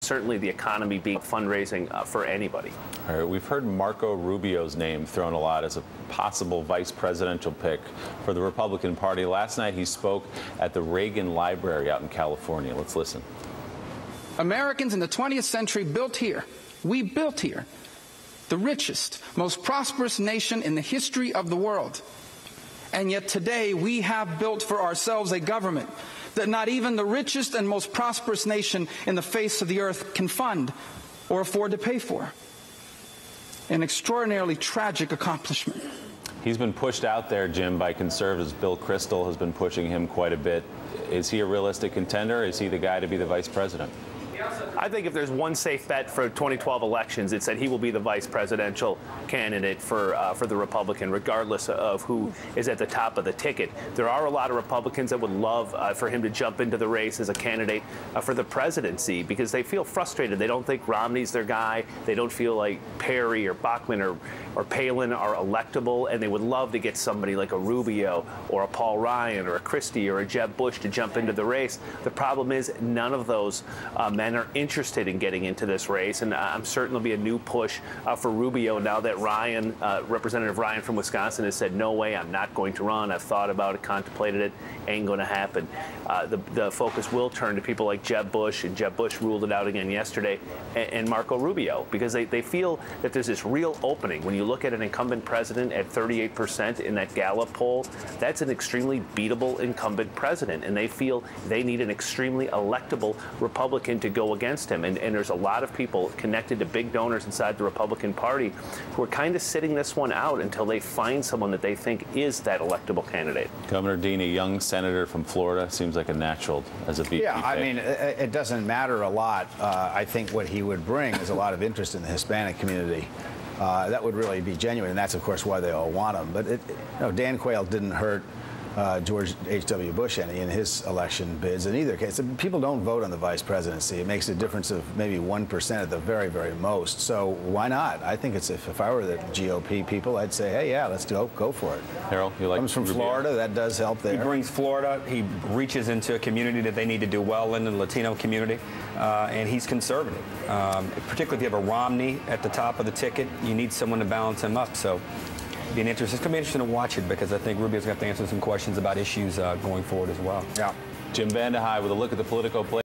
certainly the economy being fundraising for anybody. All right, we've heard Marco Rubio's name thrown a lot as a possible vice presidential pick for the Republican Party. Last night he spoke at the Reagan Library out in California. Let's listen. Americans in the 20th century built here. We built here. The richest, most prosperous nation in the history of the world. And yet today we have built for ourselves a government that not even the richest and most prosperous nation in the face of the earth can fund or afford to pay for. An extraordinarily tragic accomplishment. He's been pushed out there, Jim, by conservatives. Bill Kristol has been pushing him quite a bit. Is he a realistic contender? Is he the guy to be the vice president? I think if there's one safe bet for 2012 elections, it's that he will be the vice presidential candidate for the Republican, regardless of who is at the top of the ticket. There are a lot of Republicans that would love for him to jump into the race as a candidate for the presidency because they feel frustrated. They don't think Romney's their guy. They don't feel like Perry or Bachmann or Palin are electable, and they would love to get somebody like a Rubio or a Paul Ryan or a Christie or a Jeb Bush to jump into the race. The problem is none of those men are interested in getting into this race, and I'm certain there'll be a new push for Rubio now that Ryan, Representative Ryan from Wisconsin, has said, no way, I'm not going to run. I've thought about it, contemplated it, ain't going to happen. The focus will turn to people like Jeb Bush, and Jeb Bush ruled it out again yesterday, and Marco Rubio, because they feel that there's this real opening. When you look at an incumbent president at 38% in that Gallup poll, that's an extremely beatable incumbent president, and they feel they need an extremely electable Republican to go against him. And there's a lot of people connected to big donors inside the Republican Party who are kind of sitting this one out until they find someone that they think is that electable candidate. Governor Dean, a young senator from Florida, seems like a natural as a VP. Yeah, I mean, it doesn't matter a lot. I think what he would bring is a lot of interest in the Hispanic community. That would really be genuine, and that's, of course, why they all want him. But Dan Quayle didn't hurt George H.W. Bush any in his election bids. In either case, people don't vote on the vice presidency. It makes a difference of maybe 1% at the very, very most. So why not? I think it's if I were the GOP people, I'd say, hey, yeah, let's go for it. Harold, you like comes from Rubio? Florida. That does help there. He brings Florida. He reaches into a community that they need to do well in, the Latino community, and he's conservative. Particularly if you have a Romney at the top of the ticket, you need someone to balance him up. So. It's going to be interesting to watch it because I think Rubio's going to have to answer some questions about issues going forward as well. Yeah. Jim Vandehei with a look at the Politico play.